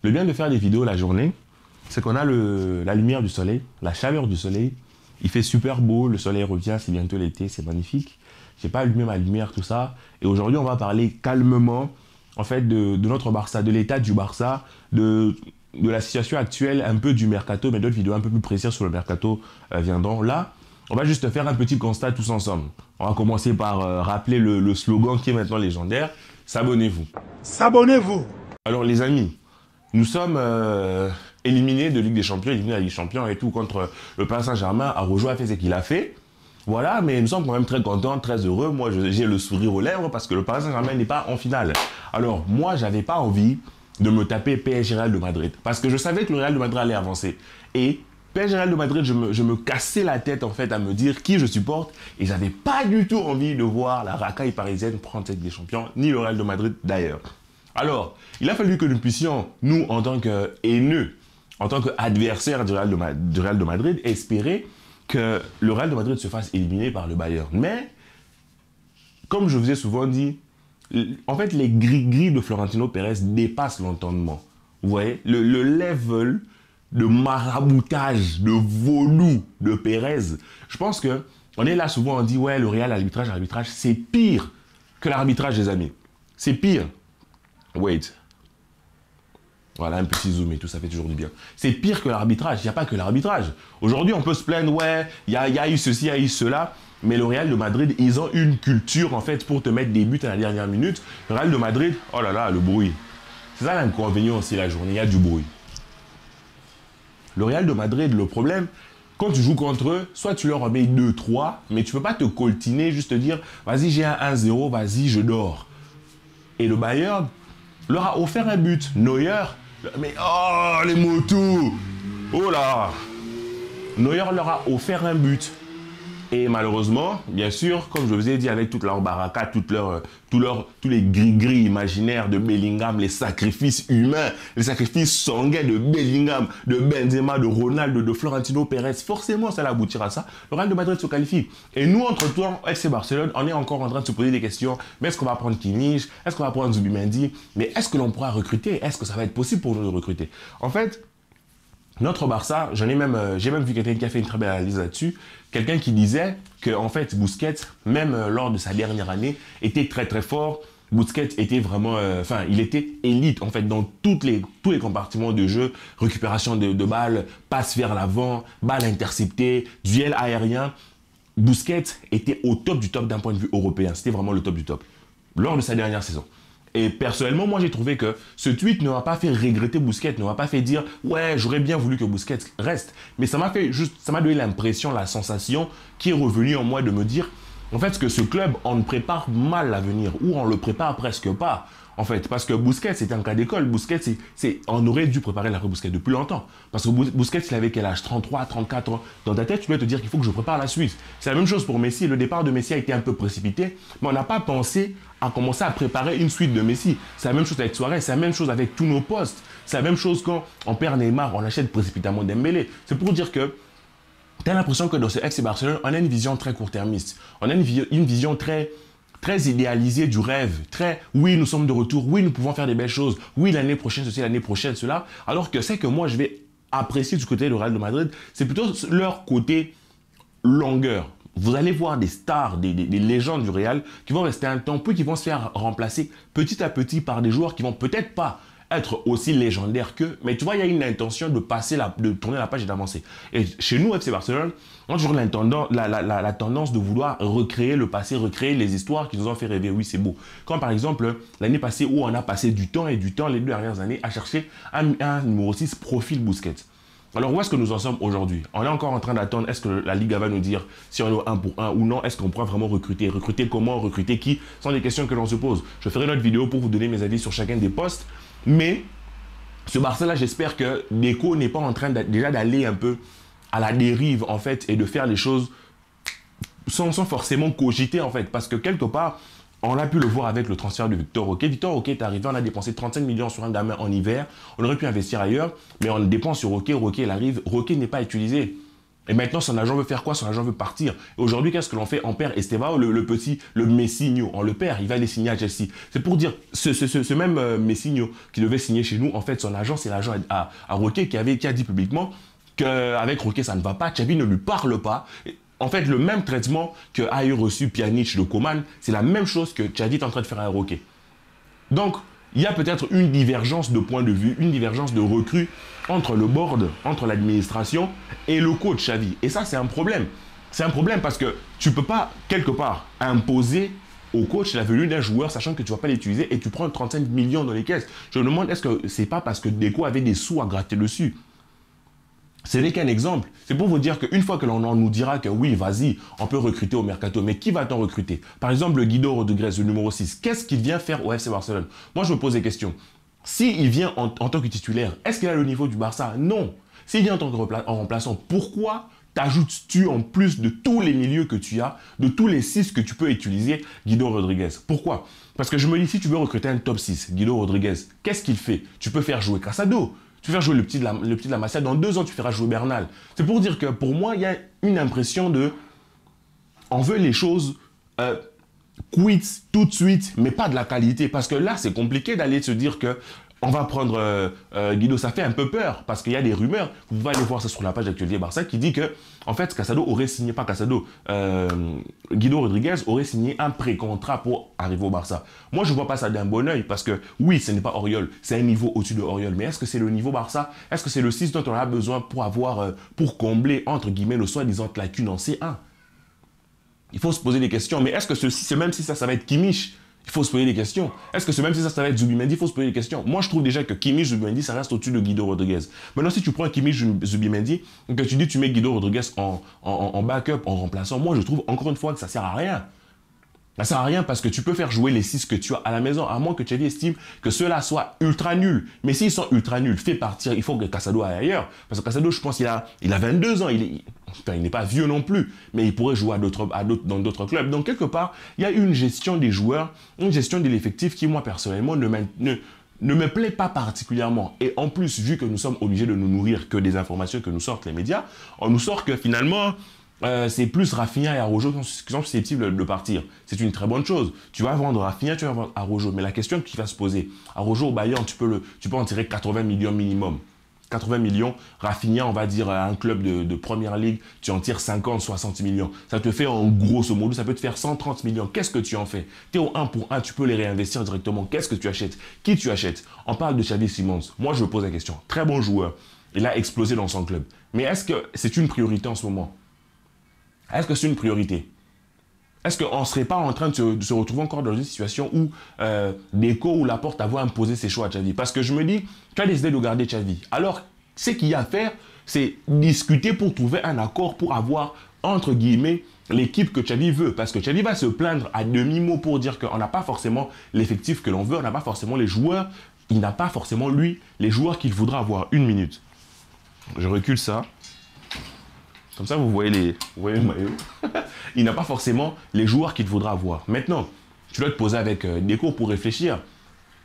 Le bien de faire des vidéos la journée, c'est qu'on a la lumière du soleil, la chaleur du soleil. Il fait super beau, le soleil revient, c'est bientôt l'été, c'est magnifique. J'ai pas allumé ma lumière, tout ça. Et aujourd'hui, on va parler calmement, en fait, de notre Barça, de l'état du Barça, de la situation actuelle, un peu du mercato, mais d'autres vidéos un peu plus précises sur le mercato viendront. Là, on va juste faire un petit constat tous ensemble. On va commencer par rappeler le slogan qui est maintenant légendaire. S'abonnez-vous. S'abonnez-vous. Alors les amis, nous sommes éliminés de Ligue des Champions, éliminés de la Ligue des Champions et tout contre le Paris Saint-Germain. Arojo a fait ce qu'il a fait. Voilà, mais nous sommes quand même très contents, très heureux. Moi, j'ai le sourire aux lèvres parce que le Paris Saint-Germain n'est pas en finale. Alors, moi, j'avais pas envie de me taper PSG Real de Madrid parce que je savais que le Real de Madrid allait avancer. Et PSG Real de Madrid, je me cassais la tête en fait à me dire qui je supporte et j'avais pas du tout envie de voir la racaille parisienne prendre cette Ligue des Champions, ni le Real de Madrid d'ailleurs. Alors, il a fallu que nous puissions, nous, en tant que haineux, en tant qu'adversaires du Real de Madrid, espérer que le Real de Madrid se fasse éliminer par le Bayern. Mais, comme je vous ai souvent dit, en fait, les gris-gris de Florentino Pérez dépassent l'entendement. Vous voyez, le level de maraboutage, de vaudou de Pérez, je pense que on est là souvent, on dit, ouais, le Real, l'arbitrage, c'est pire que l'arbitrage, les amis. C'est pire. Wait. Voilà, un petit zoom et tout, ça fait toujours du bien. C'est pire que l'arbitrage, il n'y a pas que l'arbitrage. Aujourd'hui, on peut se plaindre, ouais, il y a eu ceci, il y a eu cela, mais le Real de Madrid, ils ont une culture, en fait, pour te mettre des buts à la dernière minute. Le Real de Madrid, oh là là, le bruit. C'est ça l'inconvénient aussi la journée, il y a du bruit. Le Real de Madrid, le problème, quand tu joues contre eux, soit tu leur remets 2-3, mais tu ne peux pas te coltiner, juste te dire, vas-y, j'ai un 1-0, vas-y, je dors. Et le Bayern leur a offert un but. Neuer, mais oh, les motos, oh là, Neuer leur a offert un but. Et malheureusement, bien sûr, comme je vous ai dit, avec toute leur baraka, tous les gris-gris imaginaires de Bellingham, les sacrifices humains, les sacrifices sanguins de Bellingham, de Benzema, de Ronaldo, de Florentino Pérez, forcément, ça aboutira à ça. Le Real de Madrid se qualifie. Et nous, entre-temps, FC Barcelone, on est encore en train de se poser des questions. Mais est-ce qu'on va prendre Kimmich? Est-ce qu'on va prendre Zubimendi? Mais est-ce que l'on pourra recruter? Est-ce que ça va être possible pour nous de recruter? En fait, notre Barça, j'ai même vu quelqu'un qui a fait une très belle analyse là-dessus, quelqu'un qui disait que en fait Busquets, même lors de sa dernière année, était très très fort. Busquets était vraiment, il était élite en fait dans tous les compartiments de jeu, récupération de balles, passe vers l'avant, balles interceptées, duel aérien. Busquets était au top du top d'un point de vue européen. C'était vraiment le top du top lors de sa dernière saison. Et personnellement, moi, j'ai trouvé que ce tweet ne m'a pas fait regretter Busquets, ne m'a pas fait dire « Ouais, j'aurais bien voulu que Busquets reste ». Mais ça m'a donné l'impression, la sensation qui est revenue en moi de me dire « En fait, que ce club, on ne prépare mal l'avenir ou on le prépare presque pas. » En fait, parce que Busquets, c'était un cas d'école. Busquets, on aurait dû préparer l'après Busquets depuis longtemps. Parce que Busquets, il avait quel âge? 33, 34 ans. Dans ta tête, tu dois te dire qu'il faut que je prépare la suite. C'est la même chose pour Messi. Le départ de Messi a été un peu précipité, mais on n'a pas pensé à commencer à préparer une suite de Messi. C'est la même chose avec Suarez, c'est la même chose avec tous nos postes. C'est la même chose quand on perd Neymar, on achète précipitamment Dembélé. C'est pour dire que tu as l'impression que dans ce FC Barcelone, on a une vision très court-termiste. On a une vision très idéalisée du rêve, oui, nous sommes de retour, oui, nous pouvons faire des belles choses, oui, l'année prochaine, ceci, l'année prochaine, cela, alors que c'est que moi, je vais apprécier du côté du Real de Madrid, c'est plutôt leur côté longueur. Vous allez voir des stars, des légendes du Real qui vont rester un temps, puis qui vont se faire remplacer petit à petit par des joueurs qui vont peut-être pas être aussi légendaires qu'eux, mais tu vois, il y a une intention de tourner la page et d'avancer. Et chez nous, FC Barcelone, on a toujours la tendance de vouloir recréer le passé, recréer les histoires qui nous ont fait rêver. Oui, c'est beau. Comme par exemple, l'année passée où on a passé du temps les 2 dernières années à chercher un numéro 6 profil Busquets. Alors, où est-ce que nous en sommes aujourd'hui? On est encore en train d'attendre, est-ce que la Liga va nous dire si on est 1 pour 1 ou non? Est-ce qu'on pourra vraiment recruter? Recruter comment? Recruter qui? Ce sont des questions que l'on se pose. Je ferai une autre vidéo pour vous donner mes avis sur chacun des postes. Mais ce Barça-là, j'espère que Deco n'est pas en train déjà d'aller un peu à la dérive, en fait, et de faire les choses sans forcément cogiter, en fait. Parce que quelque part, on a pu le voir avec le transfert de Victor Roque. Victor Roque est arrivé, on a dépensé 35 millions sur un gamin en hiver. On aurait pu investir ailleurs, mais on dépense sur Roque. Roque, il arrive, Roque n'est pas utilisé. Et maintenant, son agent veut faire quoi? Son agent veut partir. Et aujourd'hui, qu'est-ce que l'on fait? On perd Estevao, le petit, le Messinho. On le perd, il va aller signer à Chelsea. C'est pour dire, ce même Messinho qui devait signer chez nous, en fait, son agent, c'est l'agent à Roquet qui a dit publiquement qu'avec Roquet, ça ne va pas. Xavi ne lui parle pas. En fait, le même traitement qu'a eu reçu Pjanic de Coman, c'est la même chose que Xavi est en train de faire à Roquet. Donc, il y a peut-être une divergence de point de vue, une divergence de recrues entre le board, entre l'administration et le coach Xavi. Et ça, c'est un problème. C'est un problème parce que tu ne peux pas, quelque part, imposer au coach la venue d'un joueur sachant que tu ne vas pas l'utiliser et tu prends 35 millions dans les caisses. Je me demande, est-ce que ce n'est pas parce que Deco avait des sous à gratter dessus? Ce n'est qu'un exemple. C'est pour vous dire qu'une fois que l'on nous dira que oui, vas-y, on peut recruter au mercato, mais qui va-t-on recruter? Par exemple, le Guido Rodriguez, le numéro 6, qu'est-ce qu'il vient faire au FC Barcelone? Moi, je me pose des questions. S'il vient en tant que titulaire, est-ce qu'il a le niveau du Barça? Non. S'il vient en tant que remplaçant, pourquoi t'ajoutes-tu en plus de tous les milieux que tu as, de tous les 6 que tu peux utiliser, Guido Rodriguez? Pourquoi? Parce que je me dis, si tu veux recruter un top 6, Guido Rodriguez, qu'est-ce qu'il fait? Tu peux faire jouer Casado. Tu vas faire jouer le petit de la Masia. Dans 2 ans, tu feras jouer Bernal. C'est pour dire que pour moi, il y a une impression de... On veut les choses quittes tout de suite, mais pas de la qualité. Parce que là, c'est compliqué d'aller se dire que on va prendre Guido. Ça fait un peu peur parce qu'il y a des rumeurs. Vous pouvez aller voir ça sur la page d'actualité Barça qui dit que, en fait, Casado aurait signé, pas Casado, Guido Rodriguez aurait signé un pré-contrat pour arriver au Barça. Moi, je ne vois pas ça d'un bon oeil parce que, oui, ce n'est pas Oriol, c'est un niveau au-dessus de Oriol. Mais est-ce que c'est le niveau Barça? Est-ce que c'est le 6 dont on a besoin pour avoir, pour combler, entre guillemets, le soi-disant lacune en C1? Il faut se poser des questions. Mais est-ce que ce même si ça va être Kimmich? Il faut se poser des questions. Est-ce que même si ça va être Zubimendi, il faut se poser des questions. Moi, je trouve déjà que Kimmich, Zubimendi, ça reste au-dessus de Guido Rodriguez. Maintenant, si tu prends Kimmich, Zubimendi, que tu dis tu mets Guido Rodriguez en backup, en remplaçant, moi, je trouve encore une fois que ça sert à rien. Ça sert à rien parce que tu peux faire jouer les 6 que tu as à la maison, à moins que Xavi estime que ceux-là soient ultra nuls. Mais s'ils sont ultra nuls, fais partir, il faut que Casado aille ailleurs. Parce que Casado, je pense qu'il a 22 ans, il n'est pas vieux non plus, mais il pourrait jouer dans d'autres clubs. Donc, quelque part, il y a une gestion des joueurs, une gestion de l'effectif qui, moi, personnellement, ne me plaît pas particulièrement. Et en plus, vu que nous sommes obligés de nous nourrir que des informations que nous sortent les médias, on nous sort que finalement... c'est plus Rafinha et Araujo qui sont susceptibles de partir. C'est une très bonne chose. Tu vas vendre Rafinha, tu vas vendre Araujo. Mais la question qui va se poser, Araujo au Bayern, tu peux en tirer 80 millions minimum. 80 millions, Rafinha, on va dire, à un club de première ligue, tu en tires 50, 60 millions. Ça te fait en grosso modo, ça peut te faire 130 millions. Qu'est-ce que tu en fais? Tu es au 1 pour 1, tu peux les réinvestir directement. Qu'est-ce que tu achètes? Qui tu achètes? On parle de Xavi Simons. Moi, je me pose la question. Très bon joueur. Il a explosé dans son club. Mais est-ce que c'est une priorité en ce moment? Est-ce que c'est une priorité? Est-ce qu'on ne serait pas en train de se retrouver encore dans une situation où Deco ou Laporte avaient imposé ses choix à Xavi? Parce que je me dis, tu as décidé de garder Xavi. Alors, ce qu'il y a à faire, c'est discuter pour trouver un accord pour avoir, entre guillemets, l'équipe que Xavi veut. Parce que Xavi va se plaindre à demi-mot pour dire qu'on n'a pas forcément l'effectif que l'on veut, on n'a pas forcément les joueurs, il n'a pas forcément, lui, les joueurs qu'il voudra avoir. Une minute. Je recule ça. Comme ça, vous voyez le maillot. Il n'a pas forcément les joueurs qu'il faudra avoir. Maintenant, tu dois te poser avec Deco pour réfléchir.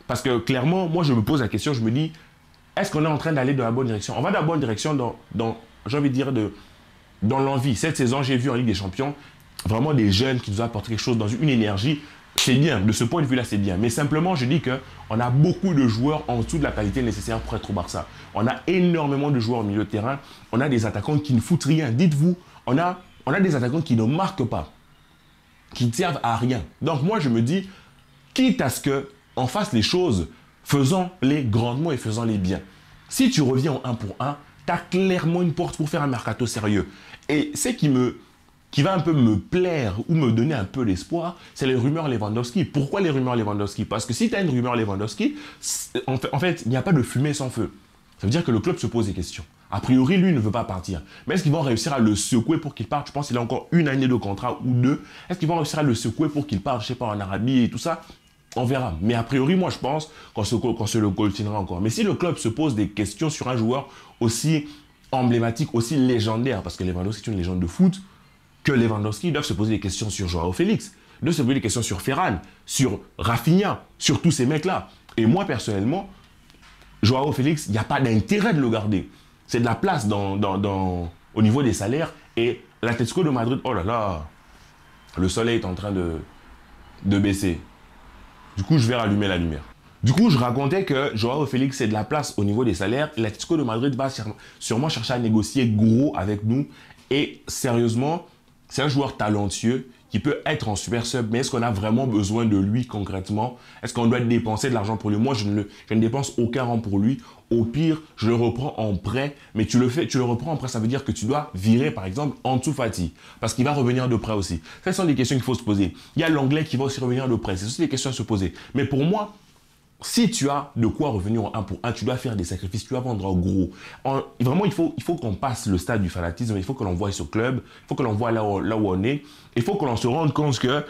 Parce que clairement, moi, je me pose la question, je me dis, est-ce qu'on est en train d'aller dans la bonne direction? On va dans la bonne direction dans j'ai envie de dire, dans l'envie. Cette saison, j'ai vu en Ligue des Champions, vraiment des jeunes qui nous apportent quelque chose dans une énergie. C'est bien, de ce point de vue-là, c'est bien. Mais simplement, je dis qu'on a beaucoup de joueurs en dessous de la qualité nécessaire pour être au Barça. On a énormément de joueurs au milieu de terrain. On a des attaquants qui ne foutent rien. Dites-vous, on a des attaquants qui ne marquent pas, qui ne servent à rien. Donc moi, je me dis, quitte à ce qu'on fasse les choses, faisons-les grandement et faisons-les bien. Si tu reviens en 1 pour 1, tu as clairement une porte pour faire un mercato sérieux. Et ce qui va un peu me plaire ou me donner un peu d'espoir, c'est les rumeurs Lewandowski. Pourquoi les rumeurs Lewandowski? Parce que si tu as une rumeur Lewandowski, en fait, il n'y a pas de fumée sans feu. Ça veut dire que le club se pose des questions. A priori, lui, il ne veut pas partir. Mais est-ce qu'ils vont réussir à le secouer pour qu'il parte? Je pense qu'il a encore 1 année de contrat ou 2. Est-ce qu'ils vont réussir à le secouer pour qu'il parte, je ne sais pas, en Arabie et tout ça? On verra. Mais a priori, moi, je pense qu'on se le coltinera encore. Mais si le club se pose des questions sur un joueur aussi emblématique, aussi légendaire, parce que Lewandowski est une légende de foot, que Lewandowski doivent se poser des questions sur Joao Félix, doivent se poser des questions sur Ferran, sur Rafinha, sur tous ces mecs-là. Et moi, personnellement, Joao Félix, il n'y a pas d'intérêt de le garder. C'est de la place au niveau des salaires Et l'Atlético de Madrid, oh là là, le soleil est en train de baisser. Du coup, je vais rallumer la lumière. Du coup, je racontais que Joao Félix, c'est de la place au niveau des salaires. L'Atlético de Madrid va sûrement chercher à négocier gros avec nous. Et sérieusement, c'est un joueur talentueux qui peut être en super sub, mais est-ce qu'on a vraiment besoin de lui concrètement? Est-ce qu'on doit dépenser de l'argent pour lui? Moi, je ne dépense aucun rang pour lui. Au pire, je le reprends en prêt, mais tu le reprends en prêt, ça veut dire que tu dois virer, par exemple, Ansu Fati, parce qu'il va revenir de prêt aussi. Ce sont des questions qu'il faut se poser. Il y a l'anglais qui va aussi revenir de prêt. C'est aussi des questions à se poser. Mais pour moi, si tu as de quoi revenir en 1 pour 1, tu dois faire des sacrifices, tu dois vendre en gros. Vraiment, il faut qu'on passe le stade du fanatisme, il faut que l'on voie ce club, il faut que l'on voie là où on est, il faut que l'on se rende compte que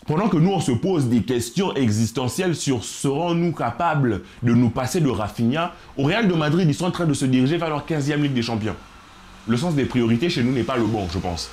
pendant que nous, on se pose des questions existentielles sur serons-nous capables de nous passer de Rafinha, au Real de Madrid, ils sont en train de se diriger vers leur 15e Ligue des Champions. Le sens des priorités chez nous n'est pas le bon, je pense.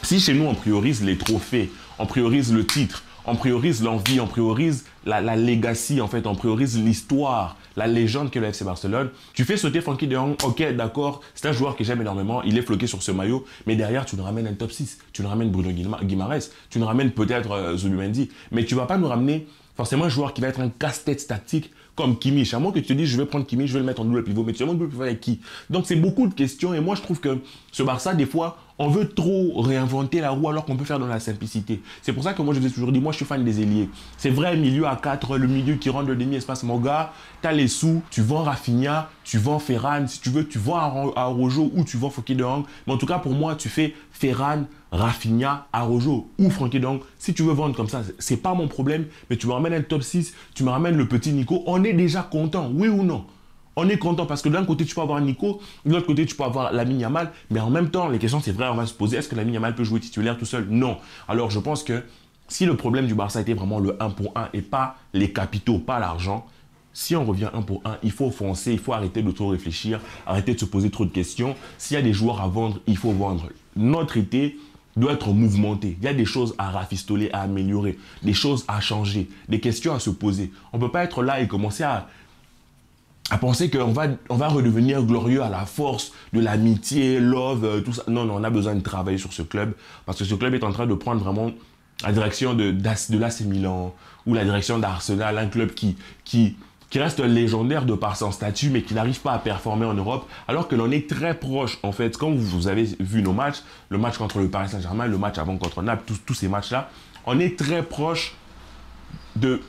Si chez nous, on priorise les trophées, on priorise le titre, on priorise l'envie, on priorise la legacy, en fait, on priorise l'histoire, la légende qu'est le FC Barcelone. Tu fais sauter Frenkie de Jong, ok, d'accord, c'est un joueur que j'aime énormément, il est floqué sur ce maillot, mais derrière, tu nous ramènes un top 6, tu nous ramènes Bruno Guimaraes, tu nous ramènes peut-être Zubimendi, mais tu ne vas pas nous ramener forcément un joueur qui va être un casse-tête tactique comme Kimmich. À moins que tu te dises, je vais prendre Kimmich, je vais le mettre en double pivot, mais tu vas double pivot avec qui? Donc, c'est beaucoup de questions, et moi, je trouve que ce Barça, des fois, on veut trop réinventer la roue alors qu'on peut faire dans la simplicité. C'est pour ça que moi, je vous ai toujours dit, moi, je suis fan des ailiers. C'est vrai, milieu à 4, le milieu qui rentre le demi-espace, mon gars, tu as les sous, tu vends Rafinha, tu vends Ferran, si tu veux, tu vends Araujo ou tu vends Frenkie de Jong. Mais en tout cas, pour moi, tu fais Ferran, Rafinha, Araujo ou Frenkie de Jong. Si tu veux vendre comme ça, c'est pas mon problème, mais tu me ramènes un top 6, tu me ramènes le petit Nico, on est déjà content, oui ou non? On est content parce que d'un côté, tu peux avoir Nico, de l'autre côté, tu peux avoir Lamine Yamal, mais en même temps, les questions, c'est vrai, on va se poser, est-ce que Lamine Yamal peut jouer titulaire tout seul? Non. Alors, je pense que si le problème du Barça était vraiment le 1 pour 1 et pas les capitaux, pas l'argent, si on revient 1 pour 1, il faut foncer, il faut arrêter de trop réfléchir, arrêter de se poser trop de questions. S'il y a des joueurs à vendre, il faut vendre. Notre été doit être mouvementé. Il y a des choses à rafistoler, à améliorer, des choses à changer, des questions à se poser. On ne peut pas être là et commencer à penser qu'on va redevenir glorieux à la force de l'amitié, love, tout ça. Non, non, on a besoin de travailler sur ce club parce que ce club est en train de prendre vraiment la direction de l'AC Milan ou la direction d'Arsenal, un club qui reste légendaire de par son statut mais qui n'arrive pas à performer en Europe alors que l'on est très proche en fait. Quand vous avez vu nos matchs, le match contre le Paris Saint-Germain, le match avant contre Naples, tous ces matchs-là, on est très proche de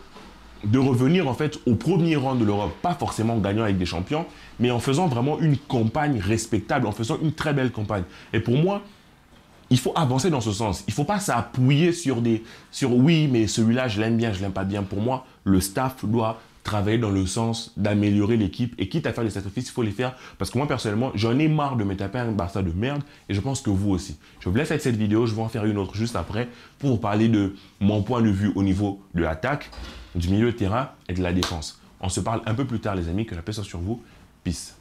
revenir en fait au premier rang de l'Europe, pas forcément en gagnant avec des champions, mais en faisant vraiment une campagne respectable, en faisant une très belle campagne. Et pour moi, il faut avancer dans ce sens. Il ne faut pas s'appuyer sur oui, mais celui-là, je l'aime bien, je l'aime pas bien. Pour moi, le staff doit travailler dans le sens d'améliorer l'équipe et quitte à faire des sacrifices, il faut les faire parce que moi personnellement, j'en ai marre de me taper un Barça de merde et je pense que vous aussi. Je vous laisse avec cette vidéo, je vais en faire une autre juste après pour vous parler de mon point de vue au niveau de l'attaque, du milieu de terrain et de la défense. On se parle un peu plus tard les amis, que la paix soit sur vous. Peace.